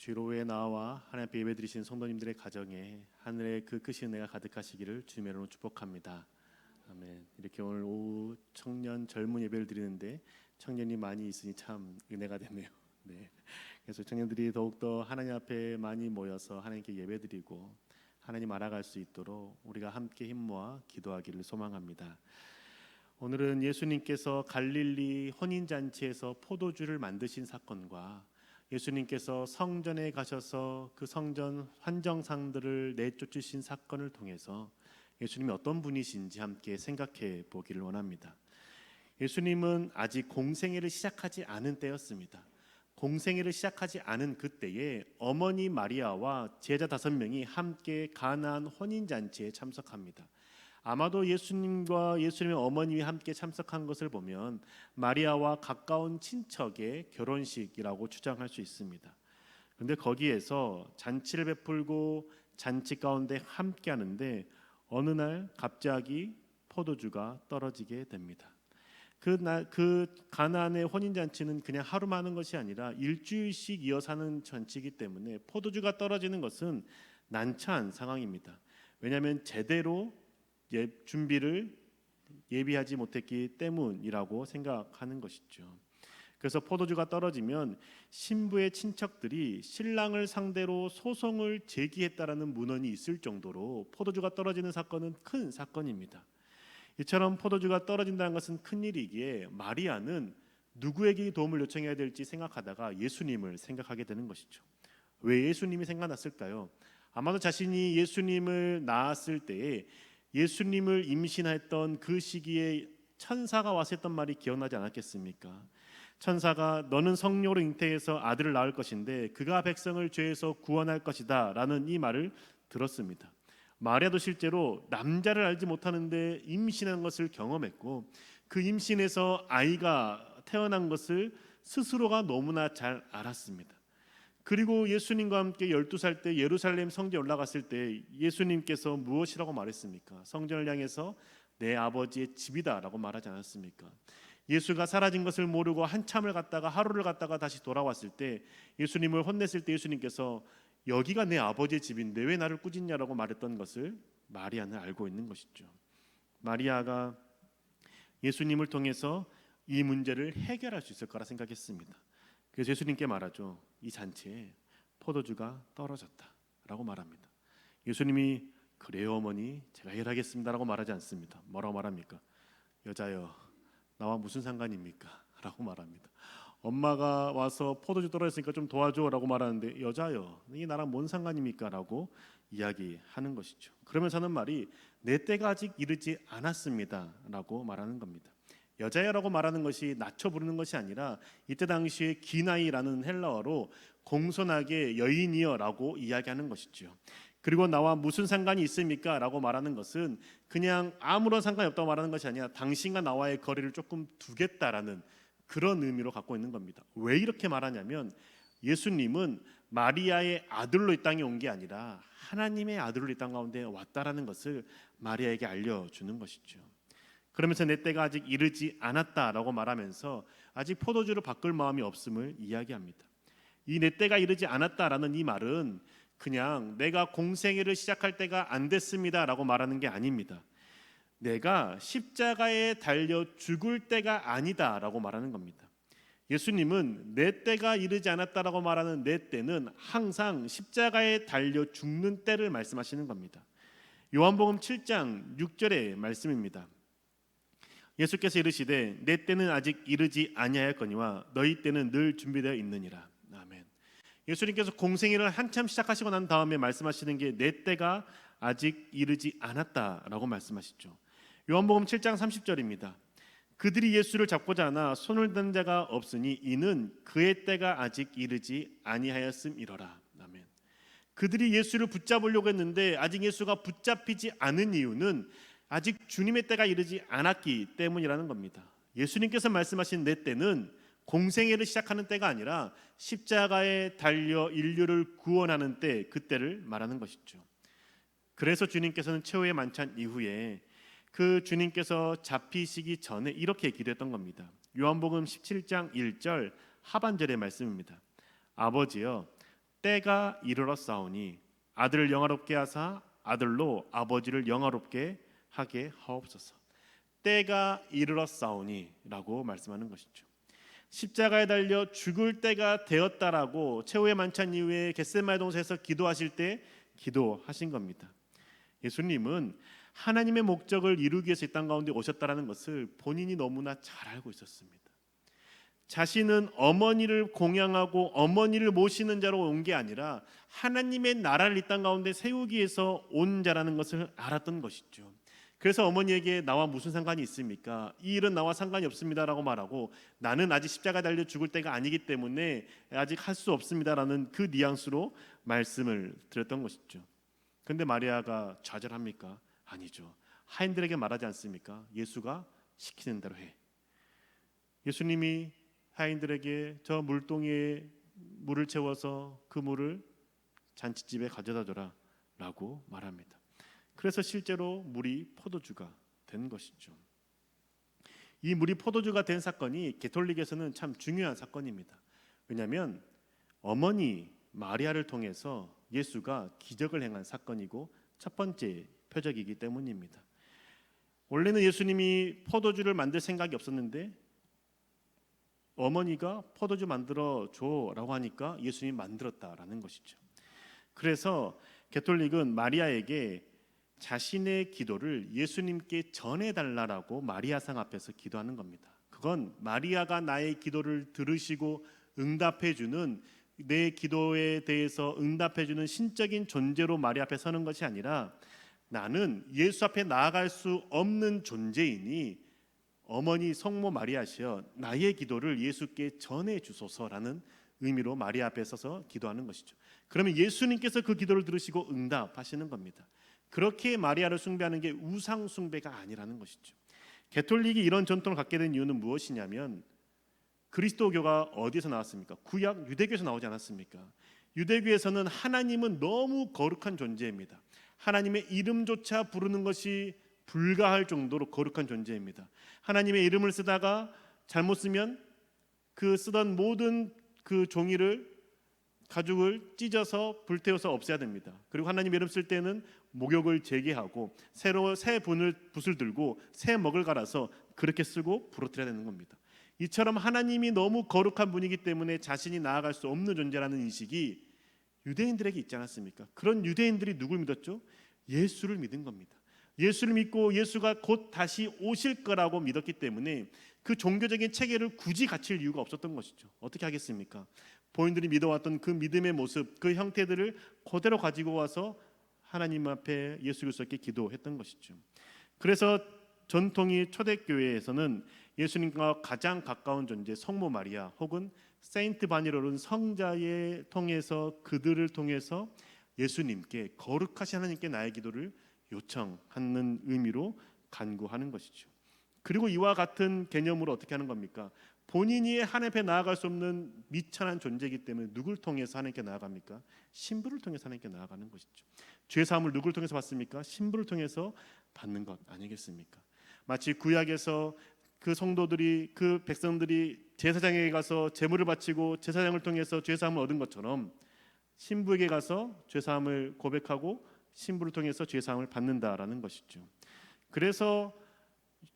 주로 후에 나와 하나님 앞에 예배드리신 성도님들의 가정에 하늘의 그 크신 은혜가 가득하시기를 주님의 이름으로 축복합니다. 아멘. 이렇게 오늘 오후 청년 젊은 예배를 드리는데 청년이 많이 있으니 참 은혜가 되네요. 네. 그래서 청년들이 더욱더 하나님 앞에 많이 모여서 하나님께 예배드리고 하나님 알아갈 수 있도록 우리가 함께 힘 모아 기도하기를 소망합니다. 오늘은 예수님께서 갈릴리 혼인잔치에서 포도주를 만드신 사건과 예수님께서 성전에 가셔서 그 성전 환정상들을 내쫓으신 사건을 통해서 예수님이 어떤 분이신지 함께 생각해 보기를 원합니다. 예수님은 아직 공생애를 시작하지 않은 때였습니다. 공생애를 시작하지 않은 그때에 어머니 마리아와 제자 5명이 함께 가나안 혼인잔치에 참석합니다. 아마도 예수님과 예수님의 어머님이 함께 참석한 것을 보면 마리아와 가까운 친척의 결혼식이라고 추정할 수 있습니다. 그런데 거기에서 잔치를 베풀고 잔치 가운데 함께 하는데 어느 날 갑자기 포도주가 떨어지게 됩니다. 그 가나안의 혼인잔치는 그냥 하루만 하는 것이 아니라 일주일씩 이어서 하는 잔치이기 때문에 포도주가 떨어지는 것은 난처한 상황입니다. 왜냐하면 제대로 준비를 예비하지 못했기 때문이라고 생각하는 것이죠. 그래서 포도주가 떨어지면 신부의 친척들이 신랑을 상대로 소송을 제기했다라는 문헌이 있을 정도로 포도주가 떨어지는 사건은 큰 사건입니다. 이처럼 포도주가 떨어진다는 것은 큰일이기에 마리아는 누구에게 도움을 요청해야 될지 생각하다가 예수님을 생각하게 되는 것이죠. 왜 예수님이 생각났을까요? 아마도 자신이 예수님을 낳았을 때에 예수님을 임신했던 그 시기에 천사가 와서 했던 말이 기억나지 않았겠습니까? 천사가 너는 성령으로 잉태해서 아들을 낳을 것인데 그가 백성을 죄에서 구원할 것이다 라는 이 말을 들었습니다. 마리아도 실제로 남자를 알지 못하는데 임신한 것을 경험했고 그 임신에서 아이가 태어난 것을 스스로가 너무나 잘 알았습니다. 그리고 예수님과 함께 12살 때 예루살렘 성전에 올라갔을 때 예수님께서 무엇이라고 말했습니까? 성전을 향해서 내 아버지의 집이다 라고 말하지 않았습니까? 예수가 사라진 것을 모르고 한참을 갔다가 하루를 갔다가 다시 돌아왔을 때 예수님을 혼냈을 때 예수님께서 여기가 내 아버지의 집인데 왜 나를 꾸짖냐라고 말했던 것을 마리아는 알고 있는 것이죠. 마리아가 예수님을 통해서 이 문제를 해결할 수 있을 거라 생각했습니다. 그래서 예수님께 말하죠. 이 잔치에 포도주가 떨어졌다라고 말합니다. 예수님이 그래요 어머니 제가 해결하겠습니다라고 말하지 않습니다. 뭐라고 말합니까? 여자여 나와 무슨 상관입니까? 라고 말합니다. 엄마가 와서 포도주 떨어졌으니까 좀 도와줘라고 말하는데 여자여 이게 나랑 뭔 상관입니까? 라고 이야기하는 것이죠. 그러면서 하는 말이 내 때가 아직 이르지 않았습니다 라고 말하는 겁니다. 여자야라고 말하는 것이 낮춰 부르는 것이 아니라 이때 당시에 기나이라는 헬라어로 공손하게 여인이여라고 이야기하는 것이죠. 그리고 나와 무슨 상관이 있습니까? 라고 말하는 것은 그냥 아무런 상관이 없다고 말하는 것이 아니라 당신과 나와의 거리를 조금 두겠다라는 그런 의미로 갖고 있는 겁니다. 왜 이렇게 말하냐면 예수님은 마리아의 아들로 이 땅에 온 게 아니라 하나님의 아들로 이 땅 가운데 왔다라는 것을 마리아에게 알려주는 것이죠. 그러면서 내 때가 아직 이르지 않았다라고 말하면서 아직 포도주를 바꿀 마음이 없음을 이야기합니다. 이 내 때가 이르지 않았다라는 이 말은 그냥 내가 공생애를 시작할 때가 안 됐습니다라고 말하는 게 아닙니다. 내가 십자가에 달려 죽을 때가 아니다라고 말하는 겁니다. 예수님은 내 때가 이르지 않았다라고 말하는 내 때는 항상 십자가에 달려 죽는 때를 말씀하시는 겁니다. 요한복음 7장 6절의 말씀입니다. 예수께서 이르시되 내 때는 아직 이르지 아니하였거니와 너희 때는 늘 준비되어 있느니라. 아멘. 예수님께서 공생애를 한참 시작하시고 난 다음에 말씀하시는 게 내 때가 아직 이르지 않았다라고 말씀하시죠. 요한복음 7장 30절입니다. 그들이 예수를 잡고자 하나 손을 든 자가 없으니 이는 그의 때가 아직 이르지 아니하였음이로라. 아멘. 그들이 예수를 붙잡으려고 했는데 아직 예수가 붙잡히지 않은 이유는 아직 주님의 때가 이르지 않았기 때문이라는 겁니다. 예수님께서 말씀하신 내 때는 공생애를 시작하는 때가 아니라 십자가에 달려 인류를 구원하는 때, 그때를 말하는 것이죠. 그래서 주님께서는 최후의 만찬 이후에 그 주님께서 잡히시기 전에 이렇게 기도했던 겁니다. 요한복음 17장 1절 하반절의 말씀입니다. 아버지여 때가 이르렀사오니 아들을 영화롭게 하사 아들로 아버지를 영화롭게 하게 하옵소서. 때가 이르렀사오니라고 말씀하는 것이죠. 십자가에 달려 죽을 때가 되었다라고 최후의 만찬 이후에 겟세마네 동산에서 기도하실 때 기도하신 겁니다. 예수님은 하나님의 목적을 이루기 위해서 이 땅 가운데 오셨다라는 것을 본인이 너무나 잘 알고 있었습니다. 자신은 어머니를 공양하고 어머니를 모시는 자로 온 게 아니라 하나님의 나라를 이 땅 가운데 세우기 위해서 온 자라는 것을 알았던 것이죠. 그래서 어머니에게 나와 무슨 상관이 있습니까? 이 일은 나와 상관이 없습니다라고 말하고 나는 아직 십자가 달려 죽을 때가 아니기 때문에 아직 할 수 없습니다라는 그 뉘앙스로 말씀을 드렸던 것이죠. 그런데 마리아가 좌절합니까? 아니죠. 하인들에게 말하지 않습니까? 예수가 시키는 대로 해. 예수님이 하인들에게 저 물동이에 물을 채워서 그 물을 잔치집에 가져다 줘라 라고 말합니다. 그래서 실제로 물이 포도주가 된 것이죠. 이 물이 포도주가 된 사건이 가톨릭에서는 참 중요한 사건입니다. 왜냐하면 어머니 마리아를 통해서 예수가 기적을 행한 사건이고 첫 번째 표적이기 때문입니다. 원래는 예수님이 포도주를 만들 생각이 없었는데 어머니가 포도주 만들어 줘라고 하니까 예수님이 만들었다라는 것이죠. 그래서 가톨릭은 마리아에게 자신의 기도를 예수님께 전해달라고 마리아상 앞에서 기도하는 겁니다. 그건 마리아가 나의 기도를 들으시고 응답해주는, 내 기도에 대해서 응답해주는 신적인 존재로 마리아 앞에 서는 것이 아니라 나는 예수 앞에 나아갈 수 없는 존재이니 어머니 성모 마리아시여 나의 기도를 예수께 전해주소서라는 의미로 마리아 앞에 서서 기도하는 것이죠. 그러면 예수님께서 그 기도를 들으시고 응답하시는 겁니다. 그렇게 마리아를 숭배하는 게 우상 숭배가 아니라는 것이죠. 가톨릭이 이런 전통을 갖게 된 이유는 무엇이냐면 그리스도교가 어디서 나왔습니까? 구약 유대교에서 나오지 않았습니까? 유대교에서는 하나님은 너무 거룩한 존재입니다. 하나님의 이름조차 부르는 것이 불가할 정도로 거룩한 존재입니다. 하나님의 이름을 쓰다가 잘못 쓰면 그 쓰던 모든 그 종이를 가죽을 찢어서 불태워서 없애야 됩니다. 그리고 하나님 이름 쓸 때는 목욕을 재개하고 새로 새 붓을 들고 새 먹을 갈아서 그렇게 쓰고 부러뜨려야 되는 겁니다. 이처럼 하나님이 너무 거룩한 분이기 때문에 자신이 나아갈 수 없는 존재라는 인식이 유대인들에게 있지 않았습니까? 그런 유대인들이 누굴 믿었죠? 예수를 믿은 겁니다. 예수를 믿고 예수가 곧 다시 오실 거라고 믿었기 때문에 그 종교적인 체계를 굳이 갖출 이유가 없었던 것이죠. 어떻게 하겠습니까? 본인들이 믿어왔던 그 믿음의 모습, 그 형태들을 그대로 가지고 와서 하나님 앞에 예수 그리스도께 기도했던 것이죠. 그래서 전통이 초대교회에서는 예수님과 가장 가까운 존재 성모 마리아 혹은 세인트 바니로는 성자에 통해서 그들을 통해서 예수님께 거룩하신 하나님께 나의 기도를 요청하는 의미로 간구하는 것이죠. 그리고 이와 같은 개념으로 어떻게 하는 겁니까? 본인이 하나님 앞에 나아갈 수 없는 미천한 존재이기 때문에 누굴 통해서 하나님께 나아갑니까? 신부를 통해서 하나님께 나아가는 것이죠. 죄사함을 누굴 통해서 받습니까? 신부를 통해서 받는 것 아니겠습니까? 마치 구약에서 그 성도들이, 그 백성들이 제사장에게 가서 제물을 바치고 제사장을 통해서 죄사함을 얻은 것처럼 신부에게 가서 죄사함을 고백하고 신부를 통해서 죄사함을 받는다라는 것이죠. 그래서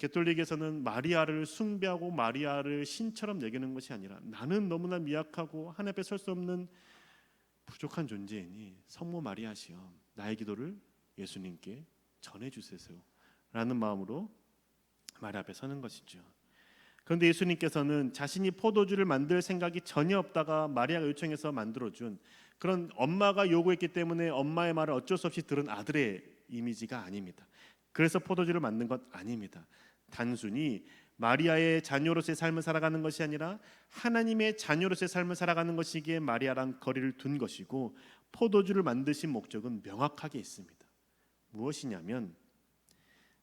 가톨릭에서는 마리아를 숭배하고 마리아를 신처럼 여기는 것이 아니라 나는 너무나 미약하고 하나님 앞에 설 수 없는 부족한 존재이니 성모 마리아시여 나의 기도를 예수님께 전해주세요 라는 마음으로 마리아 앞에 서는 것이죠. 그런데 예수님께서는 자신이 포도주를 만들 생각이 전혀 없다가 마리아가 요청해서 만들어준 그런 엄마가 요구했기 때문에 엄마의 말을 어쩔 수 없이 들은 아들의 이미지가 아닙니다. 그래서 포도주를 만든 것 아닙니다. 단순히 마리아의 자녀로서의 삶을 살아가는 것이 아니라 하나님의 자녀로서의 삶을 살아가는 것이기에 마리아랑 거리를 둔 것이고 포도주를 만드신 목적은 명확하게 있습니다. 무엇이냐면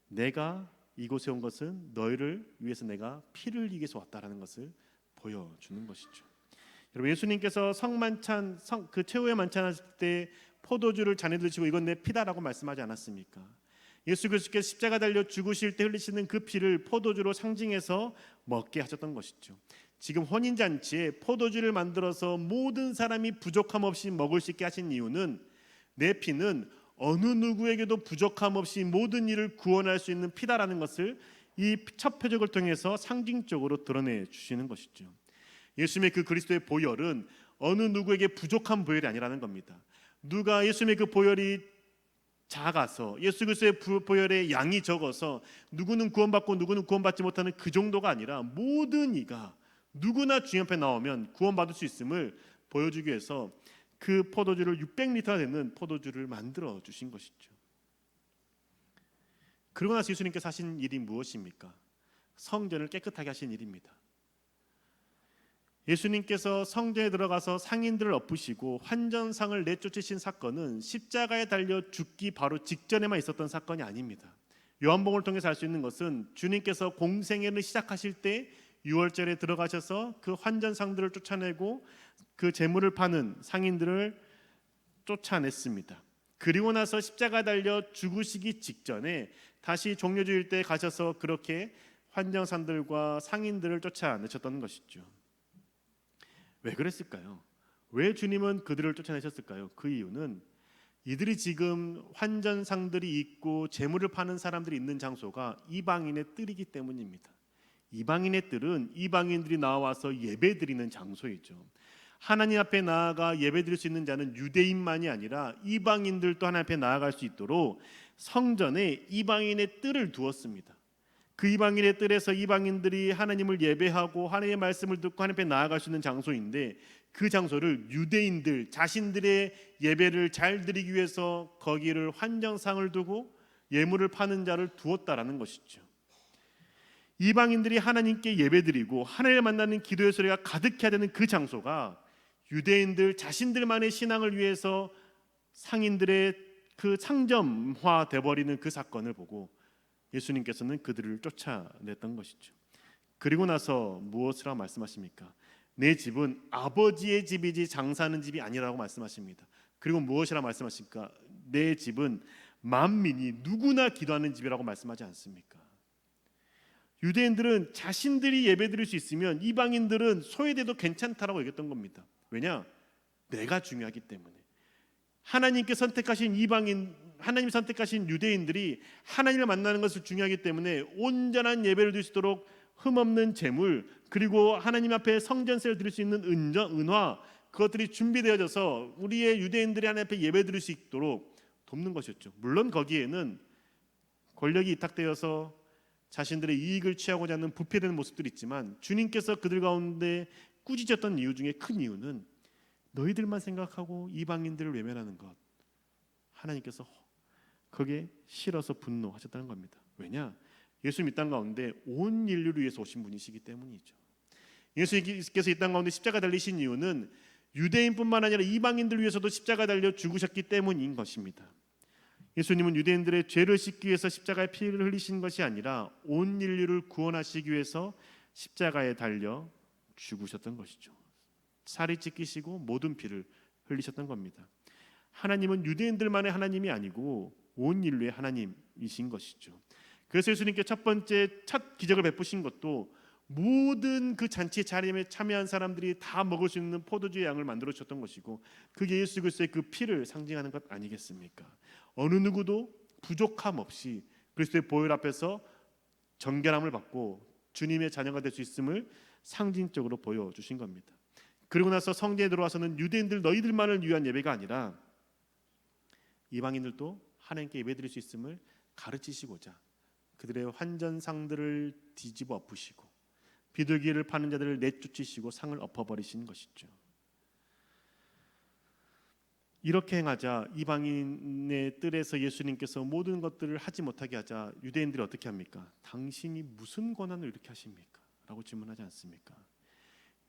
내가 이곳에 온 것은 너희를 위해서 내가 피를 흘리기 위해서 왔다라는 것을 보여주는 것이죠. 여러분 예수님께서 성만찬 그 최후의 만찬 하실 때 포도주를 잔에 드시고 이건 내 피다라고 말씀하지 않았습니까? 예수 그리스도께서 십자가 달려 죽으실 때 흘리시는 그 피를 포도주로 상징해서 먹게 하셨던 것이죠. 지금 혼인잔치에 포도주를 만들어서 모든 사람이 부족함 없이 먹을 수 있게 하신 이유는 내 피는 어느 누구에게도 부족함 없이 모든 일을 구원할 수 있는 피다라는 것을 이 첫 표적을 통해서 상징적으로 드러내 주시는 것이죠. 예수님의 그 그리스도의 보혈은 어느 누구에게 부족한 보혈이 아니라는 겁니다. 누가 예수님의 그 보혈이 작아서, 예수 그리스도의 보혈의 양이 적어서 누구는 구원받고 누구는 구원받지 못하는 그 정도가 아니라 모든 이가 누구나 주님 앞에 나오면 구원받을 수 있음을 보여주기 위해서 그 포도주를 600리터나 되는 포도주를 만들어 주신 것이죠. 그러고 나서 예수님께서 하신 일이 무엇입니까? 성전을 깨끗하게 하신 일입니다. 예수님께서 성전에 들어가서 상인들을 엎으시고 환전상을 내쫓으신 사건은 십자가에 달려 죽기 바로 직전에만 있었던 사건이 아닙니다. 요한복음을 통해서 알 수 있는 것은 주님께서 공생애를 시작하실 때 6월절에 들어가셔서 그 환전상들을 쫓아내고 그 재물을 파는 상인들을 쫓아냈습니다. 그리고 나서 십자가 달려 죽으시기 직전에 다시 종려주일 때 가셔서 그렇게 환전상들과 상인들을 쫓아내셨던 것이죠. 왜 그랬을까요? 왜 주님은 그들을 쫓아내셨을까요? 그 이유는 이들이 지금 환전상들이 있고 재물을 파는 사람들이 있는 장소가 이방인의 뜰이기 때문입니다. 이방인의 뜰은 이방인들이 나와서 예배드리는 장소이죠. 하나님 앞에 나아가 예배드릴 수 있는 자는 유대인만이 아니라 이방인들도 하나님 앞에 나아갈 수 있도록 성전에 이방인의 뜰을 두었습니다. 그 이방인의 뜰에서 이방인들이 하나님을 예배하고 하나님의 말씀을 듣고 하나님 앞에 나아갈 수 있는 장소인데, 그 장소를 유대인들 자신들의 예배를 잘 드리기 위해서 거기를 환전상을 두고 예물을 파는 자를 두었다라는 것이죠. 이방인들이 하나님께 예배드리고 하나님을 만나는 기도의 소리가 가득해야 되는 그 장소가 유대인들 자신들만의 신앙을 위해서 상인들의 그 상점화 돼버리는 그 사건을 보고 예수님께서는 그들을 쫓아냈던 것이죠. 그리고 나서 무엇을 하고 말씀하십니까? 내 집은 아버지의 집이지 장사하는 집이 아니라고 말씀하십니다. 그리고 무엇이라고 말씀하십니까? 내 집은 만민이 누구나 기도하는 집이라고 말씀하지 않습니까? 유대인들은 자신들이 예배드릴 수 있으면 이방인들은 소외돼도 괜찮다라고 얘기했던 겁니다. 왜냐? 내가 중요하기 때문에. 하나님께 선택하신 이방인, 하나님 선택하신 유대인들이 하나님을 만나는 것을 중요하기 때문에 온전한 예배를 드릴 수 있도록 흠없는 재물, 그리고 하나님 앞에 성전세를 드릴 수 있는 은화, 그것들이 준비되어져서 우리의 유대인들이 하나님 앞에 예배 드릴 수 있도록 돕는 것이었죠. 물론 거기에는 권력이 위탁되어서 자신들의 이익을 취하고자 하는 부패되는 모습들이 있지만, 주님께서 그들 가운데 꾸짖었던 이유 중에 큰 이유는 너희들만 생각하고 이방인들을 외면하는 것, 하나님께서 그게 싫어서 분노하셨다는 겁니다. 왜냐? 예수님 이 땅 가운데 온 인류를 위해서 오신 분이시기 때문이죠. 예수님께서 이 땅 가운데 십자가 달리신 이유는 유대인뿐만 아니라 이방인들 위해서도 십자가 달려 죽으셨기 때문인 것입니다. 예수님은 유대인들의 죄를 씻기 위해서 십자가에 피를 흘리신 것이 아니라 온 인류를 구원하시기 위해서 십자가에 달려 죽으셨던 것이죠. 살이 찢기시고 모든 피를 흘리셨던 겁니다. 하나님은 유대인들만의 하나님이 아니고 온 인류의 하나님이신 것이죠. 그래서 예수님께 첫 기적을 베푸신 것도 모든 그 잔치의 차림에 참여한 사람들이 다 먹을 수 있는 포도주의 양을 만들어 주셨던 것이고, 그게 예수 그리스도의 그 피를 상징하는 것 아니겠습니까? 어느 누구도 부족함 없이 그리스도의 보혈 앞에서 정결함을 받고 주님의 자녀가 될 수 있음을 상징적으로 보여주신 겁니다. 그리고 나서 성전에 들어와서는 유대인들 너희들만을 위한 예배가 아니라 이방인들도 하나님께 예배드릴 수 있음을 가르치시고자 그들의 환전상들을 뒤집어 엎으시고 비둘기를 파는 자들을 내쫓으시고 상을 엎어버리신 것이죠. 이렇게 행하자 이방인의 뜰에서 예수님께서 모든 것들을 하지 못하게 하자 유대인들이 어떻게 합니까? 당신이 무슨 권한을 이렇게 하십니까? 라고 질문하지 않습니까?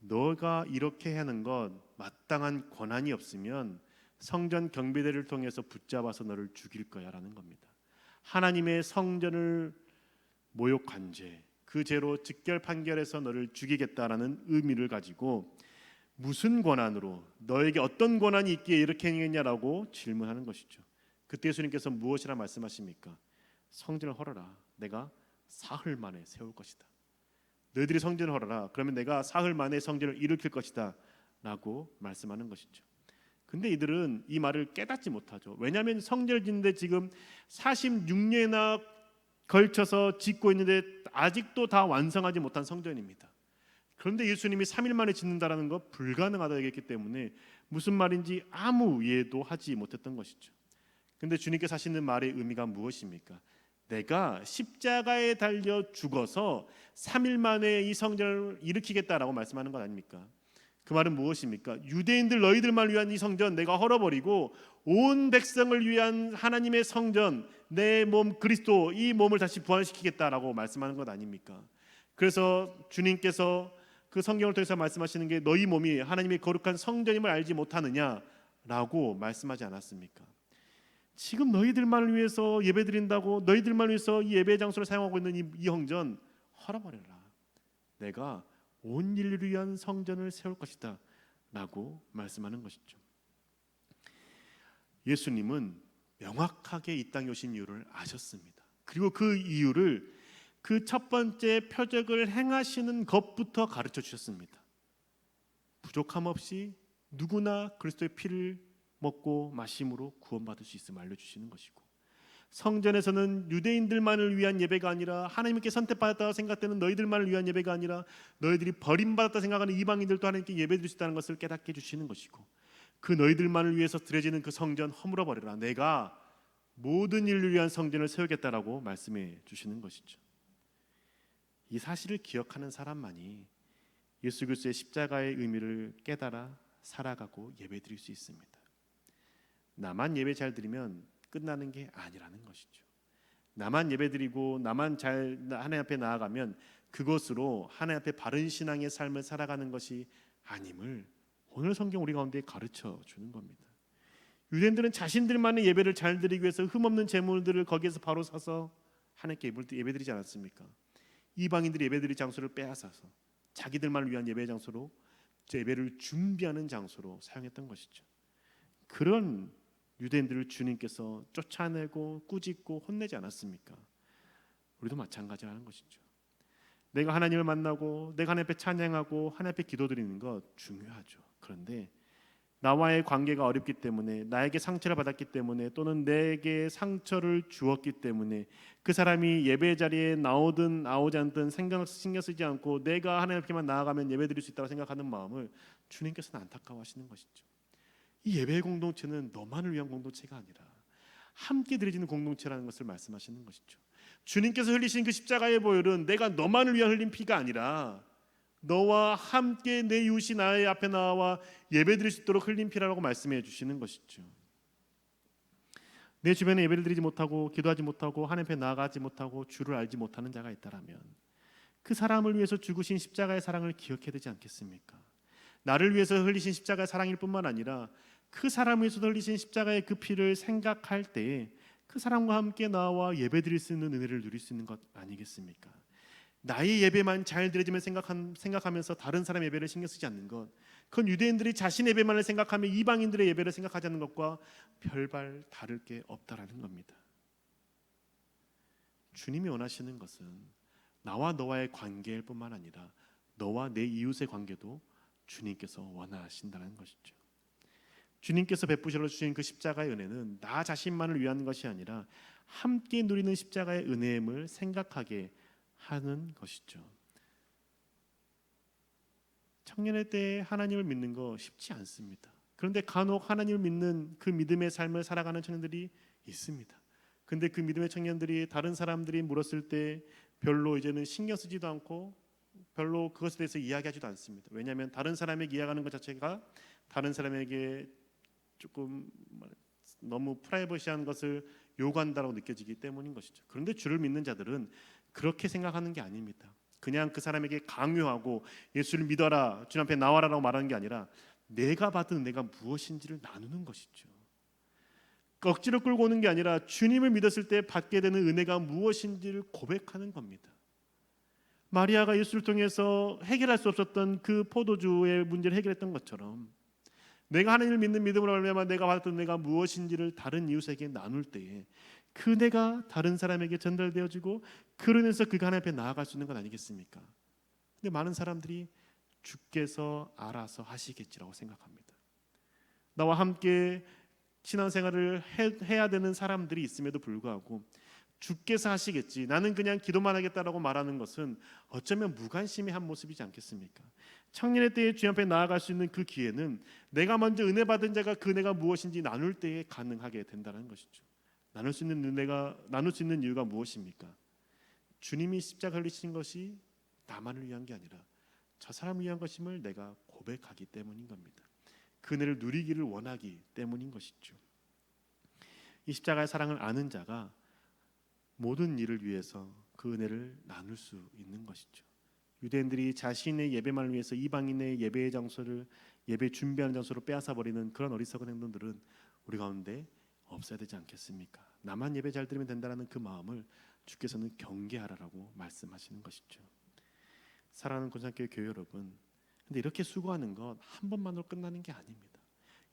너가 이렇게 하는 것 마땅한 권한이 없으면 성전 경비대를 통해서 붙잡아서 너를 죽일 거야 라는 겁니다. 하나님의 성전을 모욕한 죄, 그 죄로 즉결 판결해서 너를 죽이겠다라는 의미를 가지고 무슨 권한으로, 너에게 어떤 권한이 있기에 이렇게 행했냐라고 질문하는 것이죠. 그때 예수님께서 무엇이라 말씀하십니까? 성전을 헐어라. 내가 사흘 만에 세울 것이다. 너희들이 성전을 헐어라. 그러면 내가 사흘 만에 성전을 일으킬 것이다 라고 말씀하는 것이죠. 근데 이들은 이 말을 깨닫지 못하죠. 왜냐하면 성전을 짓는데 지금 46년이나 걸쳐서 짓고 있는데 아직도 다 완성하지 못한 성전입니다. 그런데 예수님이 3일 만에 짓는다라는 거 불가능하다 얘기했기 때문에 무슨 말인지 아무 이해도 하지 못했던 것이죠. 근데 주님께서 하시는 말의 의미가 무엇입니까? 내가 십자가에 달려 죽어서 3일 만에 이 성전을 일으키겠다라고 말씀하는 것 아닙니까? 그 말은 무엇입니까? 유대인들 너희들만 위한 이 성전 내가 헐어버리고 온 백성을 위한 하나님의 성전, 내 몸 그리스도, 이 몸을 다시 부활시키겠다라고 말씀하는 것 아닙니까? 그래서 주님께서 그 성경을 통해서 말씀하시는 게 너희 몸이 하나님의 거룩한 성전임을 알지 못하느냐라고 말씀하지 않았습니까? 지금 너희들만을 위해서 예배드린다고, 너희들만을 위해서 이 예배 장소를 사용하고 있는 이 성전 헐어버려라. 내가 온 인류를 위한 성전을 세울 것이다 라고 말씀하는 것이죠. 예수님은 명확하게 이 땅에 오신 이유를 아셨습니다. 그리고 그 이유를 그 첫 번째 표적을 행하시는 것부터 가르쳐 주셨습니다. 부족함 없이 누구나 그리스도의 피를 먹고 마심으로 구원받을 수 있음을 알려주시는 것이고, 성전에서는 유대인들만을 위한 예배가 아니라 하나님께 선택받았다고 생각되는 너희들만을 위한 예배가 아니라 너희들이 버림받았다 생각하는 이방인들도 하나님께 예배드릴 수 있다는 것을 깨닫게 해주시는 것이고, 그 너희들만을 위해서 드려지는 그 성전 허물어버려라. 내가 모든 인류를 위한 성전을 세우겠다라고 말씀해 주시는 것이죠. 이 사실을 기억하는 사람만이 예수 그리스도의 십자가의 의미를 깨달아 살아가고 예배드릴 수 있습니다. 나만 예배 잘 드리면 끝나는 게 아니라는 것이죠. 나만 예배드리고 나만 잘 하나님 앞에 나아가면 그것으로 하나님 앞에 바른 신앙의 삶을 살아가는 것이 아님을 오늘 성경 우리 가운데 가르쳐 주는 겁니다. 유대인들은 자신들만의 예배를 잘 드리기 위해서 흠없는 제물들을 거기에서 바로 사서 하나님께 예배드리지 않았습니까? 이방인들이 예배드릴 장소를 빼앗아서 자기들만을 위한 예배 장소로, 예배를 준비하는 장소로 사용했던 것이죠. 그런 유대인들을 주님께서 쫓아내고 꾸짖고 혼내지 않았습니까? 우리도 마찬가지라는 것이죠. 내가 하나님을 만나고 내가 하나님 앞에 찬양하고 하나님 앞에 기도드리는 것 중요하죠. 그런데 나와의 관계가 어렵기 때문에, 나에게 상처를 받았기 때문에, 또는 내게 상처를 주었기 때문에 그 사람이 예배 자리에 나오든 나오지 않든 신경 쓰지 않고 내가 하나님 앞에만 나아가면 예배드릴 수 있다고 생각하는 마음을 주님께서는 안타까워하시는 것이죠. 이 예배의 공동체는 너만을 위한 공동체가 아니라 함께 드려지는 공동체라는 것을 말씀하시는 것이죠. 주님께서 흘리신 그 십자가의 보혈은 내가 너만을 위한 흘린 피가 아니라 너와 함께 내 이웃이 나의 앞에 나와 예배드릴 수 있도록 흘린 피라고 말씀해 주시는 것이죠. 내 주변에 예배를 드리지 못하고 기도하지 못하고 하나님 앞에 나아가지 못하고 주를 알지 못하는 자가 있다라면 그 사람을 위해서 죽으신 십자가의 사랑을 기억해야 되지 않겠습니까? 나를 위해서 흘리신 십자가의 사랑일 뿐만 아니라 그 사람을 위해서 흘리신 십자가의 그 피를 생각할 때에 그 사람과 함께 나와 예배드릴 수 있는 은혜를 누릴 수 있는 것 아니겠습니까? 나의 예배만 잘 드려지면 생각하면서 다른 사람 예배를 신경 쓰지 않는 것, 그건 유대인들이 자신의 예배만을 생각하며 이방인들의 예배를 생각하지 않는 것과 별반 다를 게 없다라는 겁니다. 주님이 원하시는 것은 나와 너와의 관계일 뿐만 아니라 너와 내 이웃의 관계도 주님께서 원하신다는 것이죠. 주님께서 베푸셔 주신 그 십자가의 은혜는 나 자신만을 위한 것이 아니라 함께 누리는 십자가의 은혜임을 생각하게 하는 것이죠. 청년의 때에 하나님을 믿는 거 쉽지 않습니다. 그런데 간혹 하나님을 믿는 그 믿음의 삶을 살아가는 청년들이 있습니다. 근데 그 믿음의 청년들이 다른 사람들이 물었을 때 별로 이제는 신경 쓰지도 않고 별로 그것에 대해서 이야기하지도 않습니다. 왜냐하면 다른 사람에게 이야기하는 것 자체가 다른 사람에게 조금 너무 프라이버시한 것을 요구한다고 느껴지기 때문인 것이죠. 그런데 주를 믿는 자들은 그렇게 생각하는 게 아닙니다. 그냥 그 사람에게 강요하고 예수를 믿어라, 주님 앞에 나와라라고 말하는 게 아니라 내가 받은 은혜가 무엇인지를 나누는 것이죠. 억지로 끌고 오는 게 아니라 주님을 믿었을 때 받게 되는 은혜가 무엇인지를 고백하는 겁니다. 마리아가 예수를 통해서 해결할 수 없었던 그 포도주의 문제를 해결했던 것처럼 내가 하나님을 믿는 믿음으로 말미암아 내가 받았던 은혜가 무엇인지를 다른 이웃에게 나눌 때에 그 은혜가 다른 사람에게 전달되어지고 그러면서 그가 하나님 앞에 나아갈 수 있는 것 아니겠습니까? 근데 많은 사람들이 주께서 알아서 하시겠지라고 생각합니다. 나와 함께 신앙생활을 해야 되는 사람들이 있음에도 불구하고 주께서 하시겠지, 나는 그냥 기도만 하겠다라고 말하는 것은 어쩌면 무관심의 한 모습이지 않겠습니까? 청년의 때에 주님 앞에 나아갈 수 있는 그 기회는 내가 먼저 은혜 받은 자가 그 은혜가 무엇인지 나눌 때에 가능하게 된다는 것이죠. 나눌 수 있는 이유가 무엇입니까? 주님이 십자가 흘리신 것이 나만을 위한 게 아니라 저 사람을 위한 것임을 내가 고백하기 때문인 겁니다. 그 은혜를 누리기를 원하기 때문인 것이죠. 이 십자가의 사랑을 아는 자가 모든 일을 위해서 그 은혜를 나눌 수 있는 것이죠. 유대인들이 자신의 예배만을 위해서 이방인의 예배 준비하는 장소로 빼앗아 버리는 그런 어리석은 행동들은 우리 가운데 없어야 되지 않겠습니까? 나만 예배 잘 드리면 된다는 그 마음을 주께서는 경계하라라고 말씀하시는 것이죠. 사랑하는 고등학교 교회 여러분, 근데 이렇게 수고하는 것 한 번만으로 끝나는 게 아닙니다.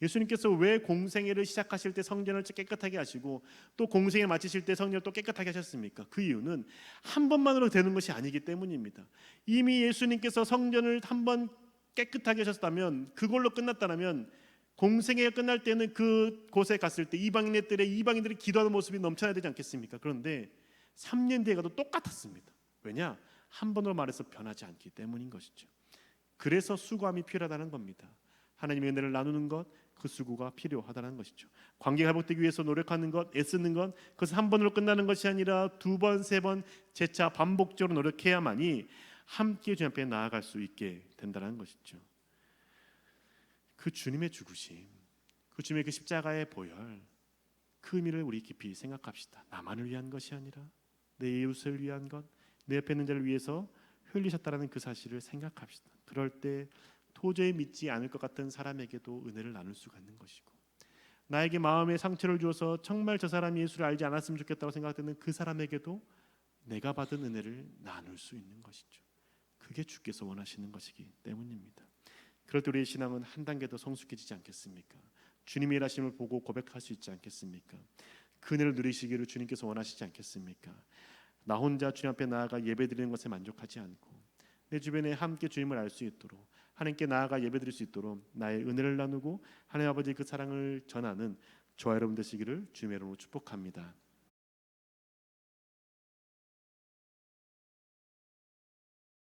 예수님께서 왜 공생애를 시작하실 때 성전을 깨끗하게 하시고 또 공생애를 마치실 때 성전을 또 깨끗하게 하셨습니까? 그 이유는 한 번만으로 되는 것이 아니기 때문입니다. 이미 예수님께서 성전을 한 번 깨끗하게 하셨다면, 그걸로 끝났다면 공생애가 끝날 때는 그 곳에 갔을 때 이방인들이 기도하는 모습이 넘쳐나야 되지 않겠습니까? 그런데 3년 뒤에 가도 똑같았습니다. 왜냐? 한 번으로 말해서 변하지 않기 때문인 것이죠. 그래서 수고함이 필요하다는 겁니다. 하나님의 은혜를 나누는 것, 그 수고가 필요하다는 것이죠. 관계가 회복되기 위해서 노력하는 것, 애쓰는 것, 그것은 한 번으로 끝나는 것이 아니라 2번, 3번 재차 반복적으로 노력해야만이 함께 주님 앞에 나아갈 수 있게 된다는 것이죠. 그 주님의 죽으심, 그 주님의 그 십자가의 보혈, 그 의미를 우리 깊이 생각합시다. 나만을 위한 것이 아니라 내 이웃을 위한 것, 내 옆에 있는 자를 위해서 흘리셨다라는 그 사실을 생각합시다. 그럴 때 도저히 믿지 않을 것 같은 사람에게도 은혜를 나눌 수가 있는 것이고, 나에게 마음에 상처를 주어서 정말 저 사람이 예수를 알지 않았으면 좋겠다고 생각되는 그 사람에게도 내가 받은 은혜를 나눌 수 있는 것이죠. 그게 주께서 원하시는 것이기 때문입니다. 그럴 때 우리의 신앙은 한 단계 더 성숙해지지 않겠습니까? 주님의 일하심을 보고 고백할 수 있지 않겠습니까? 그 은혜를 누리시기를 주님께서 원하시지 않겠습니까? 나 혼자 주님 앞에 나아가 예배드리는 것에 만족하지 않고 내 주변에 함께 주님을 알 수 있도록, 하나님께 나아가 예배드릴 수 있도록 나의 은혜를 나누고 하나님 아버지의 그 사랑을 전하는 저와 여러분 되시기를 주님의 이름으로 축복합니다.